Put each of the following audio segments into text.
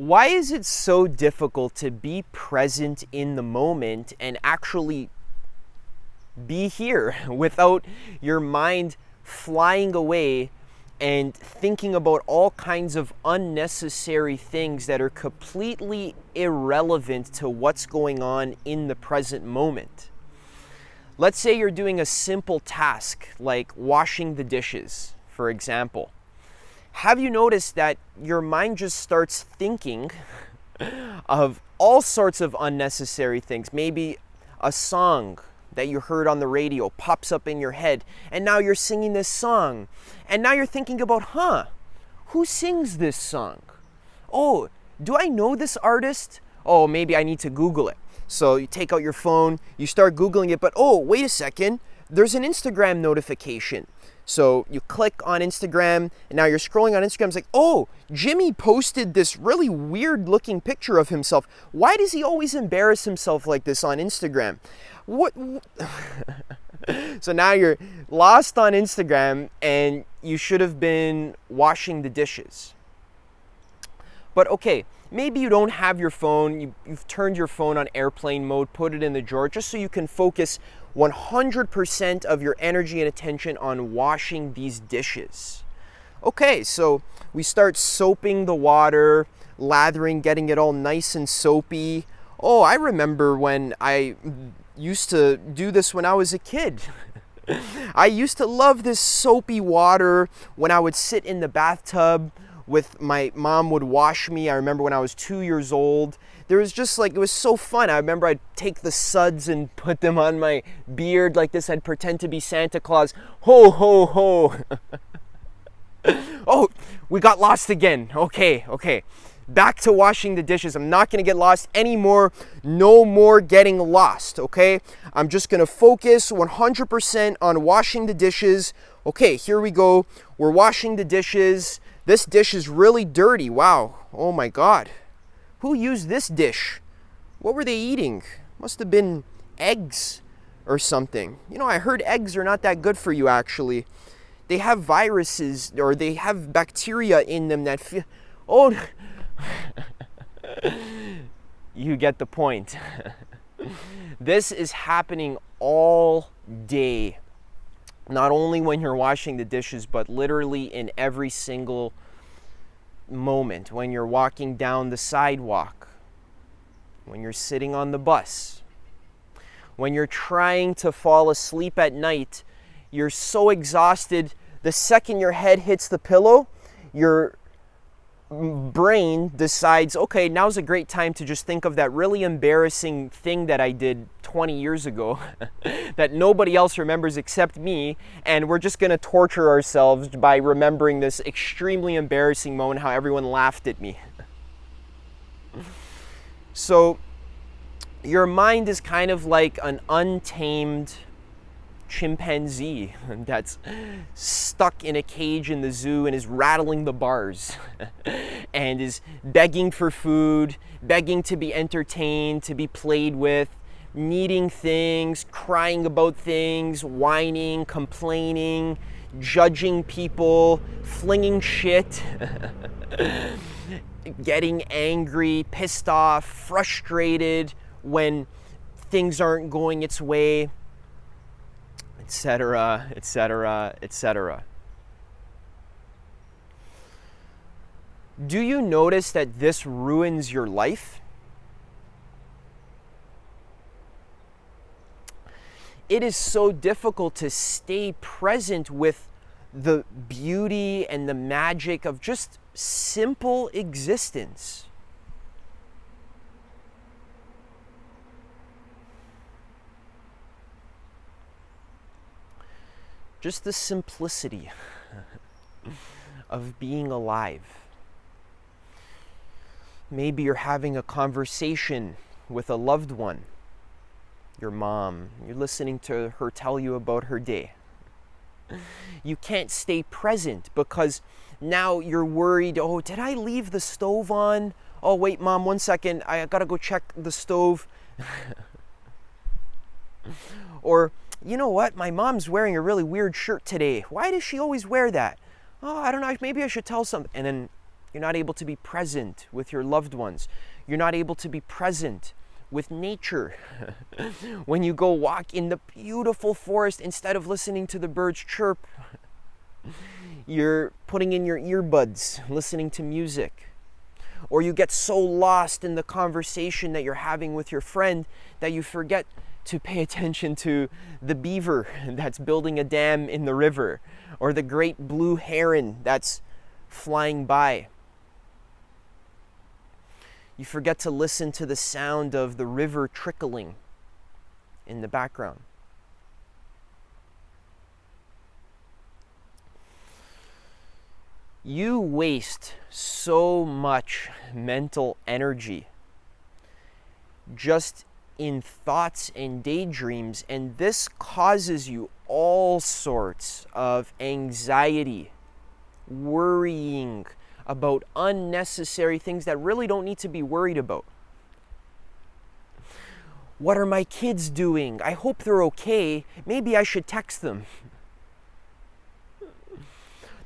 Why is it so difficult to be present in the moment and actually be here without your mind flying away and thinking about all kinds of unnecessary things that are completely irrelevant to what's going on in the present moment? Let's say you're doing a simple task like washing the dishes, for example. Have you noticed that your mind just starts thinking of all sorts of unnecessary things? Maybe a song that you heard on the radio pops up in your head, and now you're singing this song. And now you're thinking about, who sings this song? Oh, do I know this artist? Oh, maybe I need to Google it. So you take out your phone, you start Googling it, but oh, wait a second, there's an Instagram notification. So you click on Instagram, and now you're scrolling on Instagram. It's like, oh, Jimmy posted this really weird looking picture of himself. Why does he always embarrass himself like this on Instagram? What? So now you're lost on Instagram, and you should have been washing the dishes. But okay, maybe you don't have your phone, you've turned your phone on airplane mode, put it in the drawer, just so you can focus 100% of your energy and attention on washing these dishes. Okay, so we start soaping the water, lathering, getting it all nice and soapy. Oh, I remember when I used to do this when I was a kid. I used to love this soapy water when I would sit in the bathtub with my mom would wash me. I remember when I was 2 years old. There was just like, it was so fun. I remember I'd take the suds and put them on my beard like this. I'd pretend to be Santa Claus. Ho, ho, ho. Oh, we got lost again. Okay. Back to washing the dishes. I'm not going to get lost anymore. No more getting lost, okay? I'm just going to focus 100% on washing the dishes. Okay, here we go. We're washing the dishes. This dish is really dirty. Wow. Oh my God. Who used this dish? What were they eating? Must have been eggs or something. You know, I heard eggs are not that good for you, actually. They have viruses, or they have bacteria in them that oh, you get the point. This is happening all day. Not only when you're washing the dishes, but literally in every single moment. When you're walking down the sidewalk, when you're sitting on the bus, when you're trying to fall asleep at night, you're so exhausted, the second your head hits the pillow, your brain decides, okay, now's a great time to just think of that really embarrassing thing that I did 20 years ago that nobody else remembers except me, and we're just going to torture ourselves by remembering this extremely embarrassing moment, how everyone laughed at me. So your mind is kind of like an untamed chimpanzee that's stuck in a cage in the zoo and is rattling the bars and is begging for food, begging to be entertained, to be played with, needing things, crying about things, whining, complaining, judging people, flinging shit, getting angry, pissed off, frustrated when things aren't going its way, etc., etc., etc. Do you notice that this ruins your life? It is so difficult to stay present with the beauty and the magic of just simple existence. Just the simplicity of being alive. Maybe you're having a conversation with a loved one, your mom. You're listening to her tell you about her day. You can't stay present because now you're worried, oh, did I leave the stove on? Oh, wait, Mom, 1 second. I gotta go check the stove. Or, you know what? My mom's wearing a really weird shirt today. Why does she always wear that? Oh, I don't know. Maybe I should tell something. And then You're not able to be present with your loved ones. You're not able to be present with nature. When you go walk in the beautiful forest, instead of listening to the birds chirp, you're putting in your earbuds, listening to music. Or you get so lost in the conversation that you're having with your friend that you forget to pay attention to the beaver that's building a dam in the river, or the great blue heron that's flying by. You forget to listen to the sound of the river trickling in the background. You waste so much mental energy just in thoughts and daydreams, and this causes you all sorts of anxiety, worrying about unnecessary things that really don't need to be worried about. What are my kids doing? I hope they're okay. Maybe I should text them.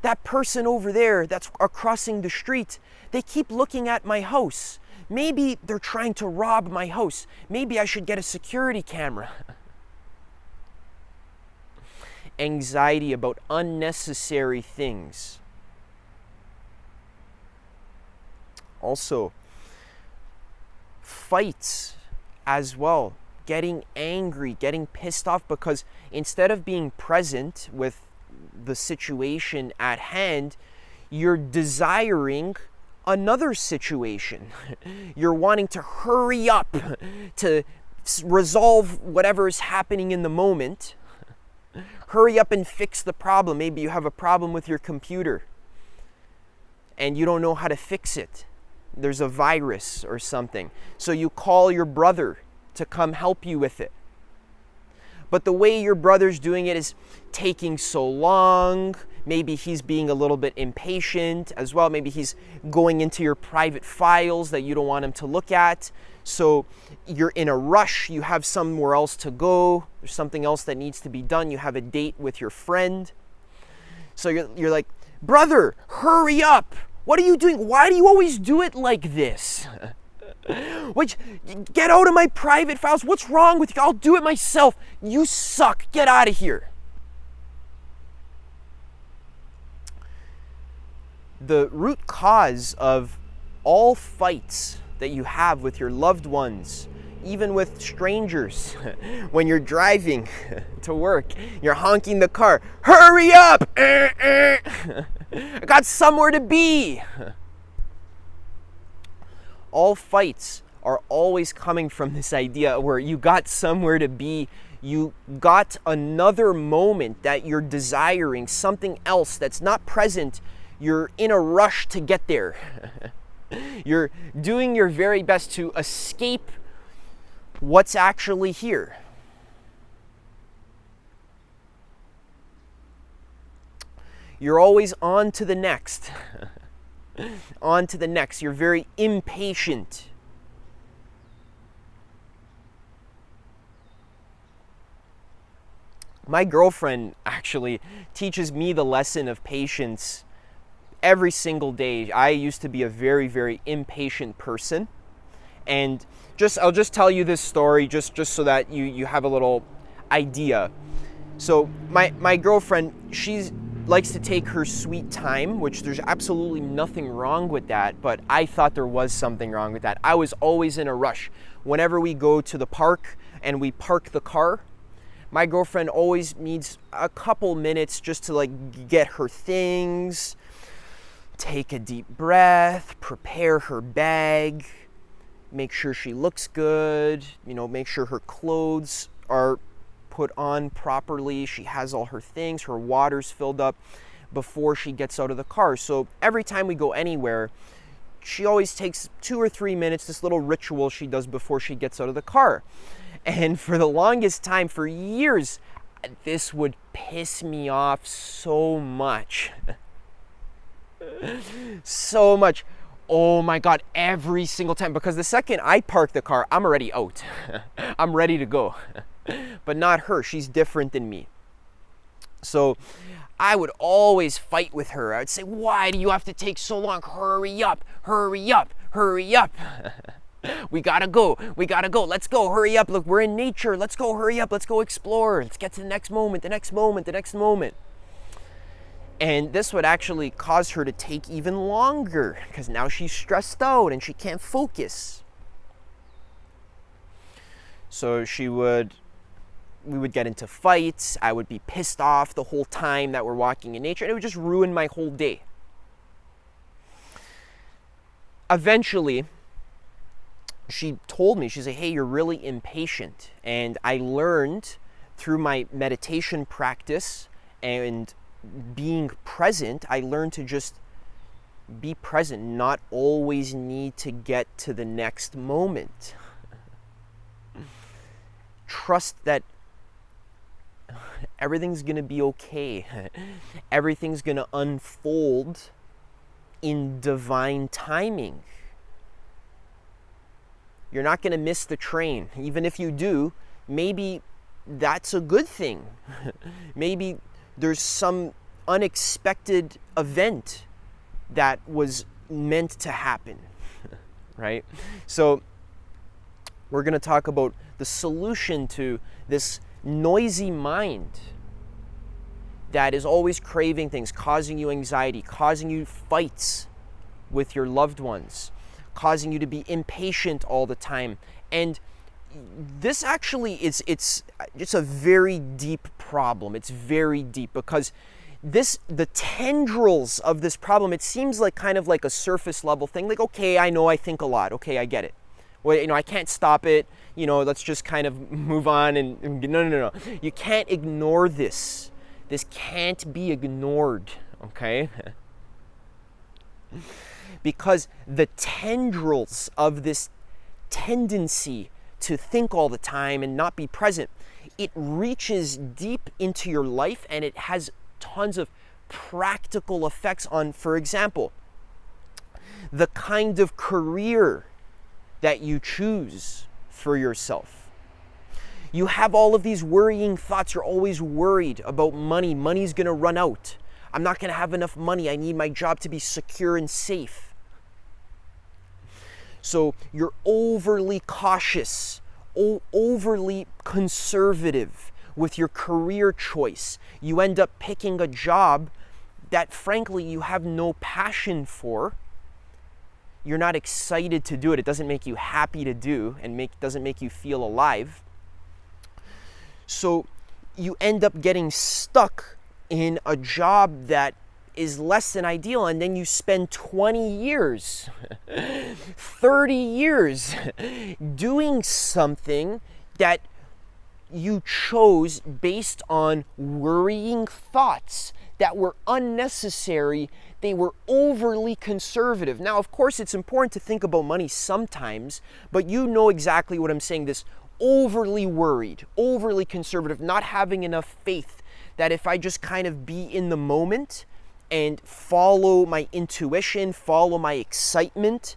That person over there that's crossing the street, they keep looking at my house. Maybe they're trying to rob my house. Maybe I should get a security camera. Anxiety about unnecessary things. Also, fights as well. Getting angry, getting pissed off because instead of being present with the situation at hand, you're desiring another situation. You're wanting to hurry up to resolve whatever is happening in the moment. Hurry up and fix the problem. Maybe you have a problem with your computer and you don't know how to fix it. There's a virus or something. So you call your brother to come help you with it. But the way your brother's doing it is taking so long. Maybe he's being a little bit impatient as well. Maybe he's going into your private files that you don't want him to look at. So you're in a rush. You have somewhere else to go. There's something else that needs to be done. You have a date with your friend. So you're like, brother, hurry up. What are you doing? Why do you always do it like this? Which, get out of my private files. What's wrong with you? I'll do it myself. You suck. Get out of here. The root cause of all fights that you have with your loved ones, even with strangers, when you're driving to work, you're honking the car. Hurry up! I got somewhere to be. All fights are always coming from this idea where you got somewhere to be, you got another moment that you're desiring, something else that's not present. You're in a rush to get there. You're doing your very best to escape what's actually here. You're always on to the next. On to the next. You're very impatient. My girlfriend actually teaches me the lesson of patience every single day. I used to be a very, very impatient person. And I'll just tell you this story just so that you have a little idea. So my girlfriend, she likes to take her sweet time, which there's absolutely nothing wrong with that, but I thought there was something wrong with that. I was always in a rush. Whenever we go to the park and we park the car, my girlfriend always needs a couple minutes just to get her things, take a deep breath, prepare her bag, make sure she looks good, make sure her clothes are put on properly, she has all her things, her water's filled up before she gets out of the car. So every time we go anywhere, she always takes 2 or 3 minutes, this little ritual she does before she gets out of the car. And for the longest time, for years, this would piss me off so much. So much. Oh my God, every single time. Because the second I park the car, I'm already out. I'm ready to go. But not her. She's different than me. So I would always fight with her. I would say, why do you have to take so long? Hurry up, hurry up, hurry up. We gotta go, let's go, hurry up. Look, we're in nature, let's go, hurry up, let's go explore. Let's get to the next moment, the next moment, the next moment. And this would actually cause her to take even longer because now she's stressed out and she can't focus. So we would get into fights. I would be pissed off the whole time that we're walking in nature, and it would just ruin my whole day. Eventually, she told me, she said, hey, you're really impatient. And I learned through my meditation practice and being present, I learned to just be present, not always need to get to the next moment. Trust that everything's going to be okay. Everything's going to unfold in divine timing. You're not going to miss the train. Even if you do, maybe that's a good thing. Maybe there's some unexpected event that was meant to happen, right? So we're going to talk about the solution to this noisy mind that is always craving things, causing you anxiety, causing you fights with your loved ones, causing you to be impatient all the time. And this actually it's a very deep problem. It's very deep because the tendrils of this problem, it seems like kind of like a surface level thing. Like, okay, I know I think a lot. Okay, I get it. Well, I can't stop it. Let's just kind of move on and no. You can't ignore this. This can't be ignored, okay? Because the tendrils of this tendency to think all the time and not be present, it reaches deep into your life and it has tons of practical effects on, for example, the kind of career that you choose for yourself. You have all of these worrying thoughts. You're always worried about money. Money's going to run out. I'm not going to have enough money. I need my job to be secure and safe. So you're overly cautious, overly conservative with your career choice. You end up picking a job that, frankly, you have no passion for. You're not excited to do it. It doesn't make you happy to do and doesn't make you feel alive. So you end up getting stuck in a job that is less than ideal, and then you spend 20 years, 30 years doing something that you chose based on worrying thoughts that were unnecessary. They were overly conservative. Now, of course, it's important to think about money sometimes, but you know exactly what I'm saying. This overly worried, overly conservative, not having enough faith that if I just kind of be in the moment and follow my intuition, follow my excitement,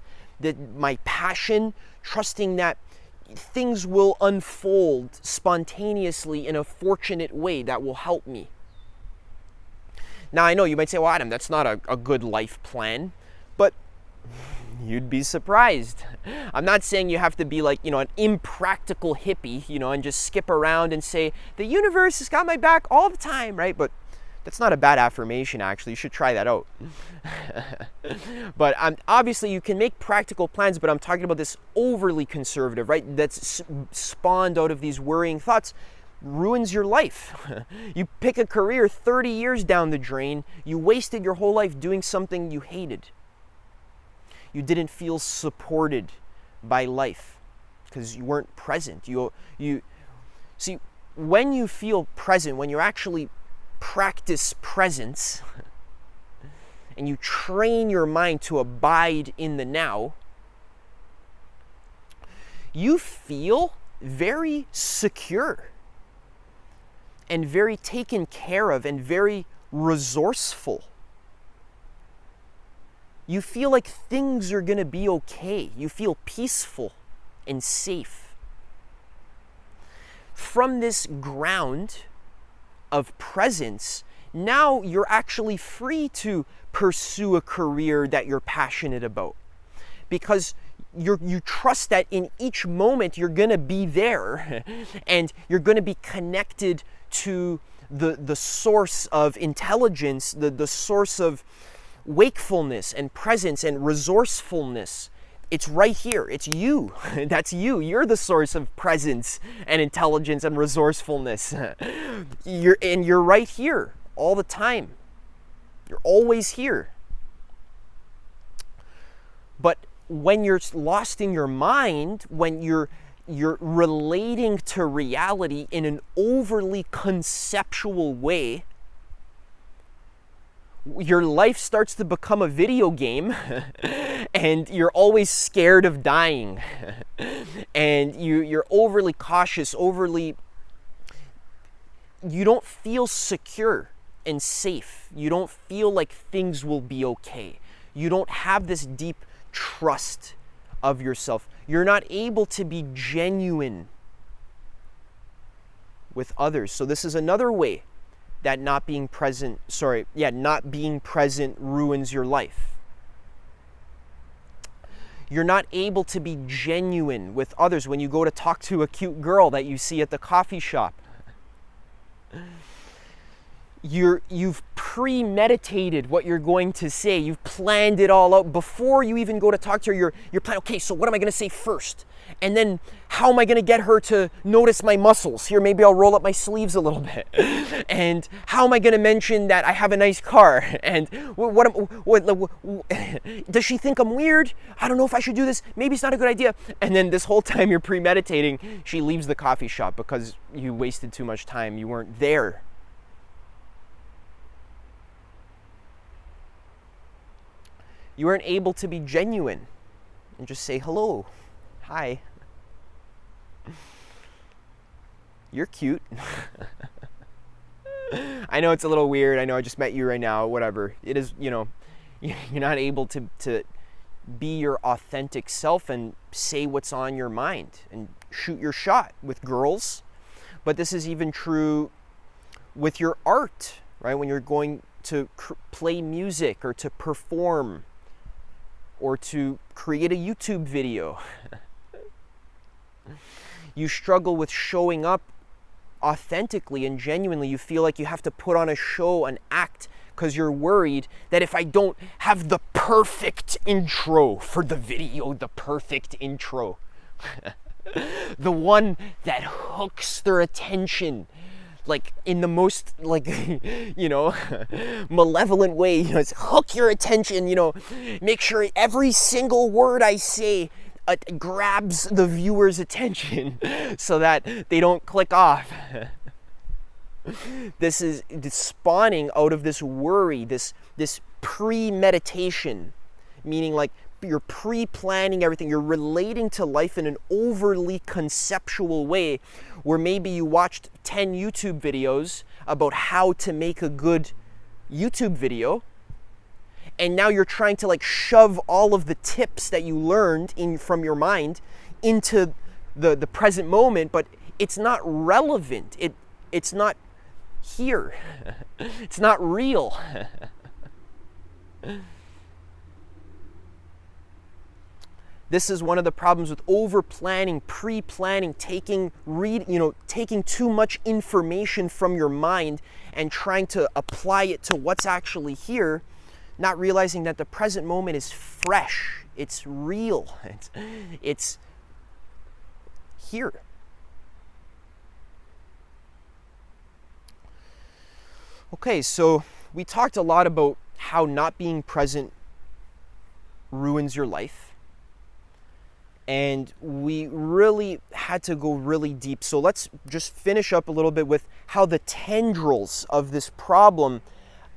my passion, trusting that things will unfold spontaneously in a fortunate way that will help me. Now, I know you might say, well, Adam, that's not a good life plan, but you'd be surprised. I'm not saying you have to be like, an impractical hippie, and just skip around and say, the universe has got my back all the time, right? But that's not a bad affirmation, actually. You should try that out. But obviously, you can make practical plans, but I'm talking about this overly conservative, right? That's spawned out of these worrying thoughts. Ruins your life. You pick a career 30 years down the drain. You wasted your whole life doing something you hated. You didn't feel supported by life because you weren't present. You see, when you feel present, when you actually practice presence and you train your mind to abide in the now, you feel very secure and very taken care of and very resourceful. You feel like things are going to be okay. You feel peaceful and safe. From this ground of presence, now you're actually free to pursue a career that you're passionate about, because you trust that in each moment you're going to be there and you're going to be connected to the source of intelligence, the source of wakefulness and presence and resourcefulness. It's right here. It's you. That's you. You're the source of presence and intelligence and resourcefulness. You're right here all the time. You're always here. But when you're lost in your mind, when you're relating to reality in an overly conceptual way, your life starts to become a video game and you're always scared of dying and you're overly cautious, you don't feel secure and safe. You don't feel like things will be okay. You don't have this deep trust of yourself. You're not able to be genuine with others. So this is another way that not being present ruins your life. You're not able to be genuine with others when you go to talk to a cute girl that you see at the coffee shop. You've premeditated what you're going to say. You've planned it all out before you even go to talk to her. You're planning, okay, so what am I going to say first? And then how am I going to get her to notice my muscles? Here, maybe I'll roll up my sleeves a little bit. And how am I going to mention that I have a nice car? And does she think I'm weird? I don't know if I should do this. Maybe it's not a good idea. And then this whole time you're premeditating, she leaves the coffee shop because you wasted too much time. You weren't there. You weren't able to be genuine and just say hello, hi. You're cute. I know it's a little weird. I know I just met you right now, whatever. It is, you're not able to be your authentic self and say what's on your mind and shoot your shot with girls. But this is even true with your art, right? When you're going to play music or to perform or to create a YouTube video. You struggle with showing up authentically and genuinely. You feel like you have to put on a show, an act, because you're worried that if I don't have the perfect intro for the video, the perfect intro, the one that hooks their attention, like in the most malevolent way, it's hook your attention, make sure every single word I say grabs the viewer's attention so that they don't click off. This is spawning out of this worry, this premeditation, meaning like you're pre-planning everything. You're relating to life in an overly conceptual way where maybe you watched 10 YouTube videos about how to make a good YouTube video, and now you're trying to shove all of the tips that you learned from your mind into the present moment, but it's not relevant. It's not here. It's not real. This is one of the problems with over-planning, pre-planning, taking too much information from your mind and trying to apply it to what's actually here, not realizing that the present moment is fresh, it's real, it's here. Okay, so we talked a lot about how not being present ruins your life. And we really had to go really deep. So let's just finish up a little bit with how the tendrils of this problem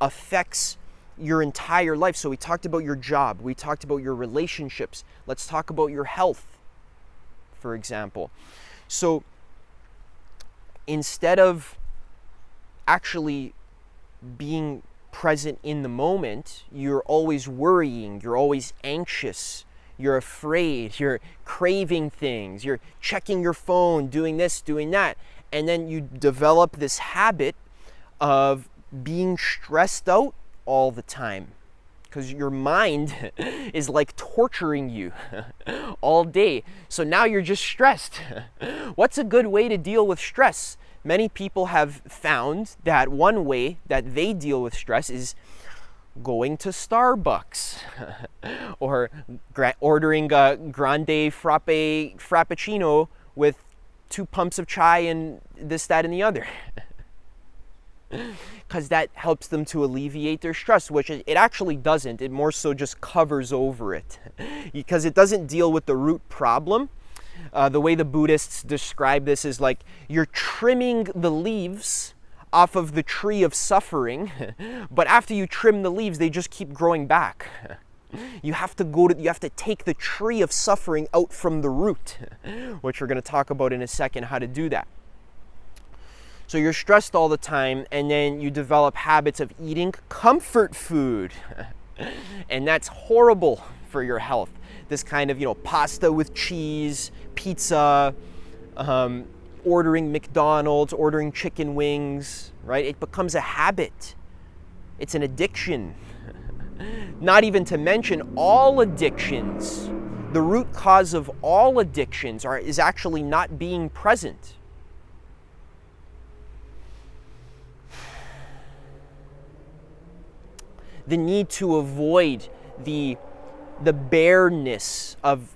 affects your entire life. So we talked about your job. We talked about your relationships. Let's talk about your health, for example. So instead of actually being present in the moment, you're always worrying, you're always anxious, you're afraid, you're craving things, you're checking your phone, doing this, doing that. And then you develop this habit of being stressed out all the time, because your mind is like torturing you all day. So now you're just stressed. What's a good way to deal with stress? Many people have found that one way that they deal with stress is going to Starbucks or ordering a grande frappuccino with 2 pumps of chai and this, that, and the other. Because that helps them to alleviate their stress, which it actually doesn't. It more so just covers over it, because it doesn't deal with the root problem. The way the Buddhists describe this is like you're trimming the leaves off of the tree of suffering, but after you trim the leaves, they just keep growing back. You have to take the tree of suffering out from the root, which we're going to talk about in a second how to do that. So you're stressed all the time, and then you develop habits of eating comfort food. And that's horrible for your health. This kind of, pasta with cheese, pizza, ordering McDonald's, ordering chicken wings, right? It becomes a habit. It's an addiction. Not even to mention all addictions. The root cause of all addictions is actually not being present. The need to avoid the bareness of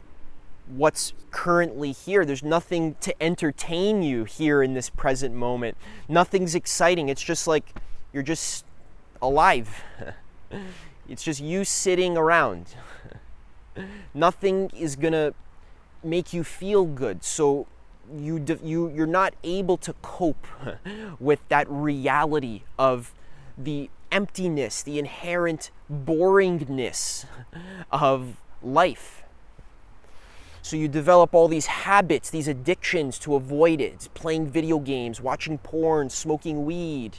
what's currently here. There's nothing to entertain you here in this present moment. Nothing's exciting. It's just like you're just alive. It's just you sitting around. Nothing is gonna make you feel good. So you're not able to cope with that reality of the emptiness, the inherent boringness of life. So you develop all these habits, these addictions to avoid it. Playing video games, watching porn, smoking weed.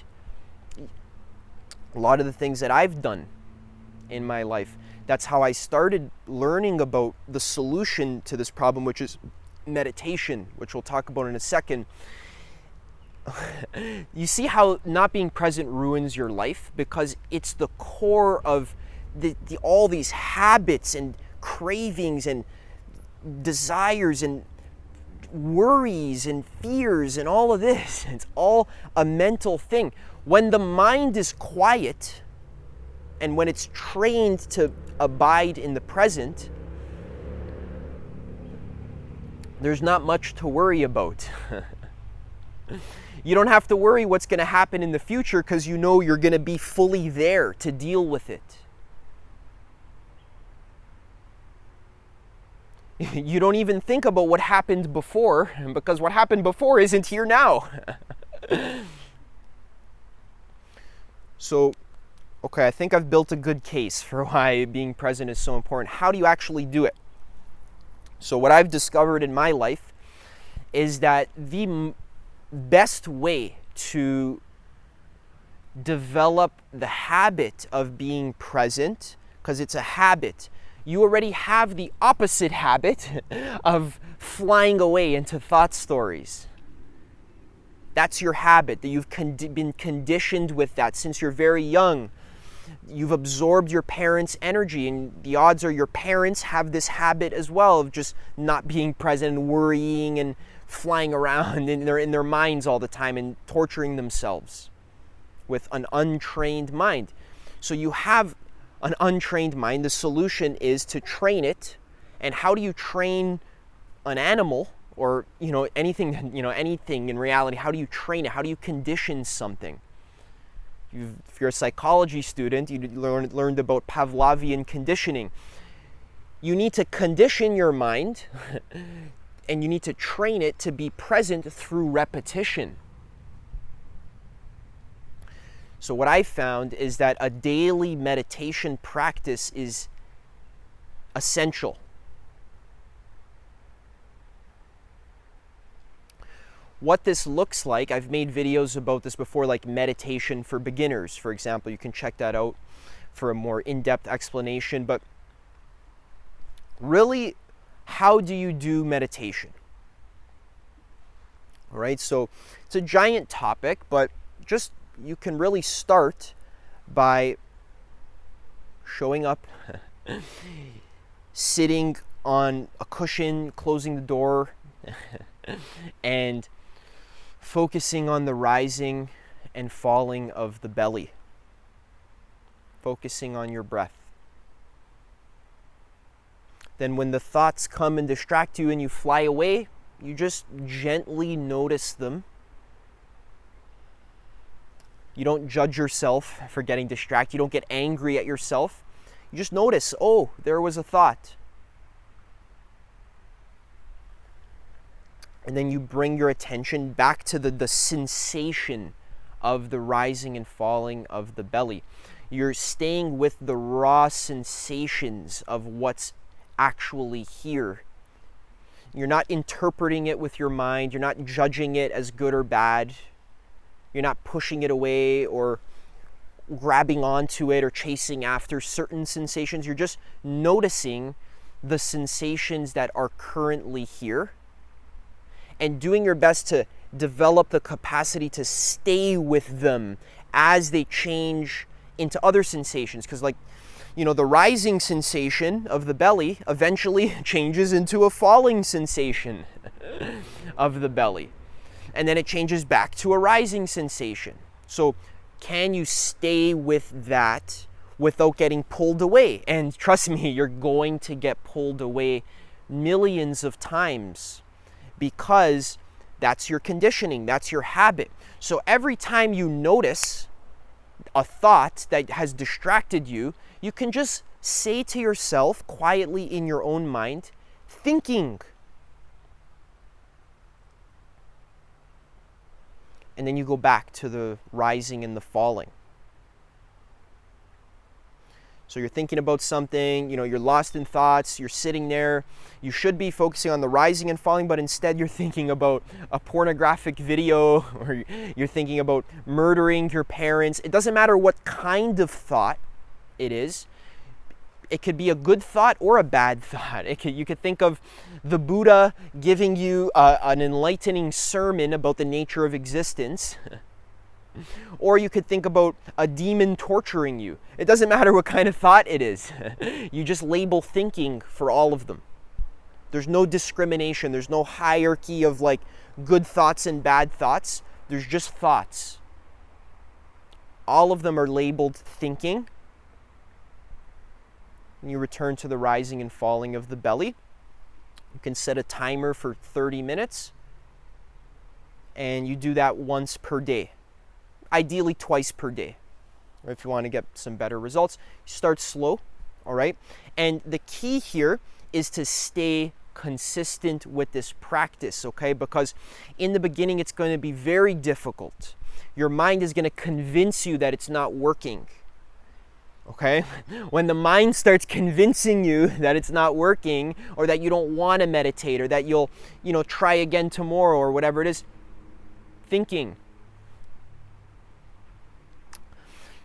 A lot of the things that I've done in my life. That's how I started learning about the solution to this problem, which is meditation, which we'll talk about in a second. You see how not being present ruins your life? Because it's the core of all these habits and cravings and desires and worries and fears and all of this. It's all a mental thing. When the mind is quiet and when it's trained to abide in the present, there's not much to worry about. You don't have to worry what's going to happen in the future because you know you're going to be fully there to deal with it. You don't even think about what happened before, because what happened before isn't here now. So, okay, I think I've built a good case for why being present is so important. How do you actually do it? So what I've discovered in my life is that the best way to develop the habit of being present, because it's a habit, you already have the opposite habit of flying away into thought stories. That's your habit, that you've been conditioned with that since you're very young. You've absorbed your parents' energy, and the odds are your parents have this habit as well of just not being present and worrying and flying around in their minds all the time and torturing themselves with an untrained mind. So you have an untrained mind. The solution is to train it. And how do you train an animal or anything in reality? How do you train it? How do you condition something? If you're a psychology student, you learned about Pavlovian conditioning. You need to condition your mind and you need to train it to be present through repetition. So what I found is that a daily meditation practice is essential. What this looks like, I've made videos about this before, like meditation for beginners, for example. You can check that out for a more in-depth explanation. But really, how do you do meditation? All right, so it's a giant topic, but just you can really start by showing up, sitting on a cushion, closing the door, and focusing on the rising and falling of the belly. Focusing on your breath. Then when the thoughts come and distract you and you fly away, you just gently notice them. You don't judge yourself for getting distracted. You don't get angry at yourself. You just notice, oh, there was a thought. And then you bring your attention back to the sensation of the rising and falling of the belly. You're staying with the raw sensations of what's actually here. You're not interpreting it with your mind. You're not judging it as good or bad. You're not pushing it away or grabbing onto it or chasing after certain sensations. You're just noticing the sensations that are currently here and doing your best to develop the capacity to stay with them as they change into other sensations. Because the rising sensation of the belly eventually changes into a falling sensation of the belly. And then it changes back to a rising sensation. So can you stay with that without getting pulled away? And trust me, you're going to get pulled away millions of times because that's your conditioning, that's your habit. So every time you notice a thought that has distracted you, you can just say to yourself quietly in your own mind, thinking. And then you go back to the rising and the falling. So you're thinking about something, you're lost in thoughts, you're sitting there, you should be focusing on the rising and falling, but instead you're thinking about a pornographic video, or you're thinking about murdering your parents. It doesn't matter what kind of thought it is. It could be a good thought or a bad thought. You could think of the Buddha giving you an enlightening sermon about the nature of existence. Or you could think about a demon torturing you. It doesn't matter what kind of thought it is. You just label thinking for all of them. There's no discrimination. There's no hierarchy of good thoughts and bad thoughts. There's just thoughts. All of them are labeled thinking. And you return to the rising and falling of the belly. You can set a timer for 30 minutes. And you do that once per day. Ideally twice per day. Or if you want to get some better results, start slow, all right? And the key here is to stay consistent with this practice, okay? Because in the beginning, it's going to be very difficult. Your mind is going to convince you that it's not working, okay? When the mind starts convincing you that it's not working, or that you don't want to meditate, or that you'll, try again tomorrow, or whatever it is, thinking.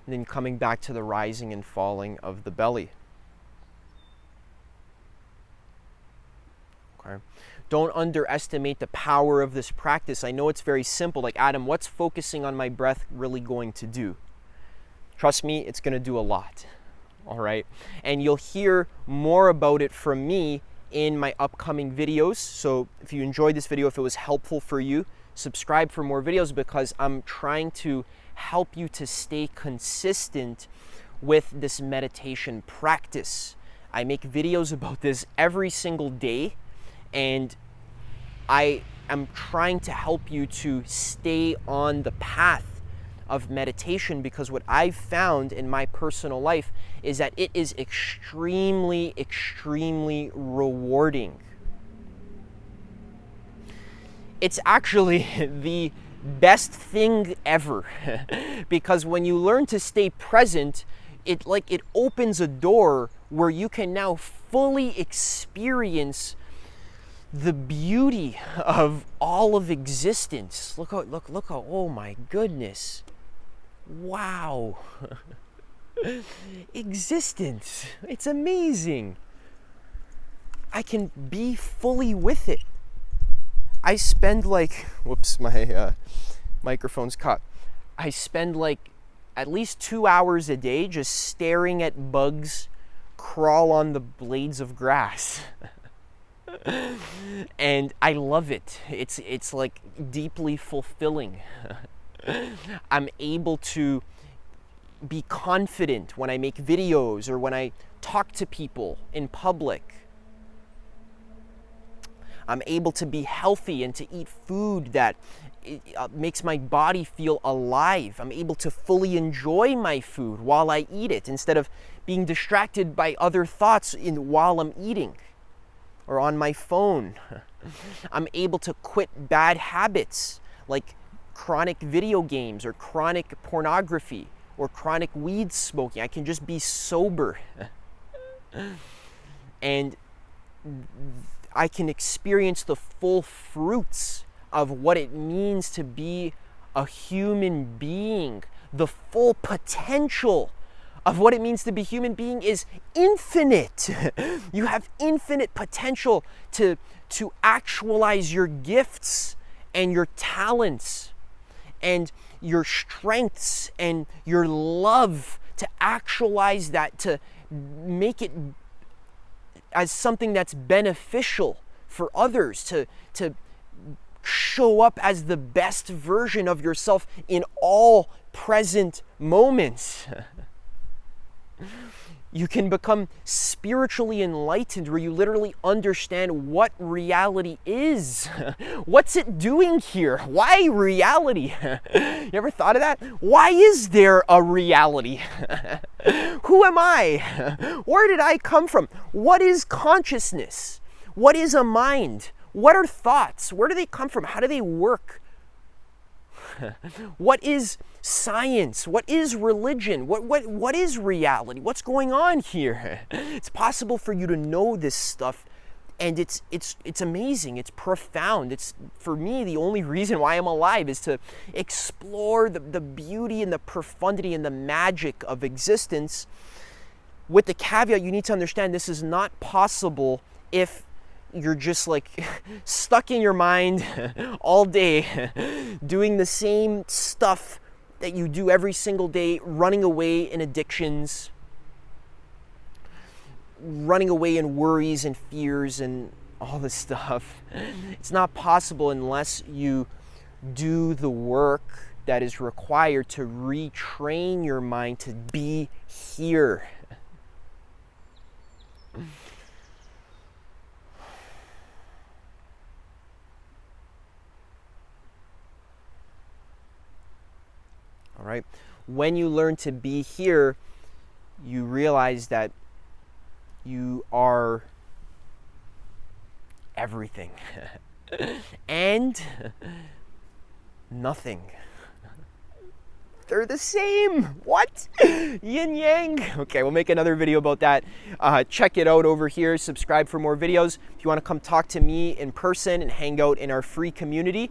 And then coming back to the rising and falling of the belly. Okay. Don't underestimate the power of this practice. I know it's very simple. Like, Adam, what's focusing on my breath really going to do? Trust me, it's going to do a lot. All right. And you'll hear more about it from me in my upcoming videos. So if you enjoyed this video, if it was helpful for you, subscribe for more videos, because I'm trying to help you to stay consistent with this meditation practice. I make videos about this every single day, and I am trying to help you to stay on the path of meditation, because what I've found in my personal life is that it is extremely, extremely rewarding. It's actually the best thing ever, because when you learn to stay present, it opens a door where you can now fully experience the beauty of all of existence. Look how, oh my goodness. Wow. Existence. It's amazing. I can be fully with it. I spend whoops, my microphone's caught. I spend like at least 2 hours a day just staring at bugs crawl on the blades of grass. And I love it. It's like deeply fulfilling. I'm able to be confident when I make videos or when I talk to people in public. I'm able to be healthy and to eat food that makes my body feel alive. I'm able to fully enjoy my food while I eat it instead of being distracted by other thoughts while I'm eating or on my phone. I'm able to quit bad habits like chronic video games or chronic pornography or chronic weed smoking. I can just be sober. And I can experience the full fruits of what it means to be a human being. The full potential of what it means to be human being is infinite. You have infinite potential to actualize your gifts and your talents and your strengths and your love, to actualize that, to make it as something that's beneficial for others, to show up as the best version of yourself in all present moments. You can become spiritually enlightened, where you literally understand what reality is. What's it doing here? Why reality? You ever thought of that? Why is there a reality? Who am I? Where did I come from? What is consciousness? What is a mind? What are thoughts? Where do they come from? How do they work? What is science? What is religion? What is reality? What's going on here? It's possible for you to know this stuff, and it's amazing. It's profound. It's, for me, the only reason why I'm alive is to explore the beauty and the profundity and the magic of existence. With the caveat, you need to understand this is not possible if you're just like stuck in your mind all day doing the same stuff that you do every single day, running away in addictions, running away in worries and fears and all this stuff. It's not possible unless you do the work that is required to retrain your mind to be here. All right. When you learn to be here, you realize that you are everything and nothing. They're the same. What? Yin yang. Okay, we'll make another video about that. Check it out over here. Subscribe for more videos. If you want to come talk to me in person and hang out in our free community,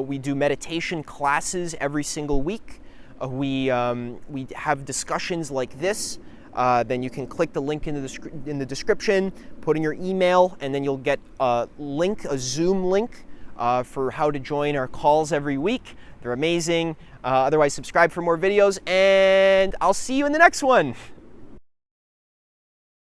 we do meditation classes every single week. We have discussions like this. Then you can click the link in the description, put in your email, and then you'll get a link, a Zoom link, for how to join our calls every week. They're amazing. Otherwise, subscribe for more videos, and I'll see you in the next one.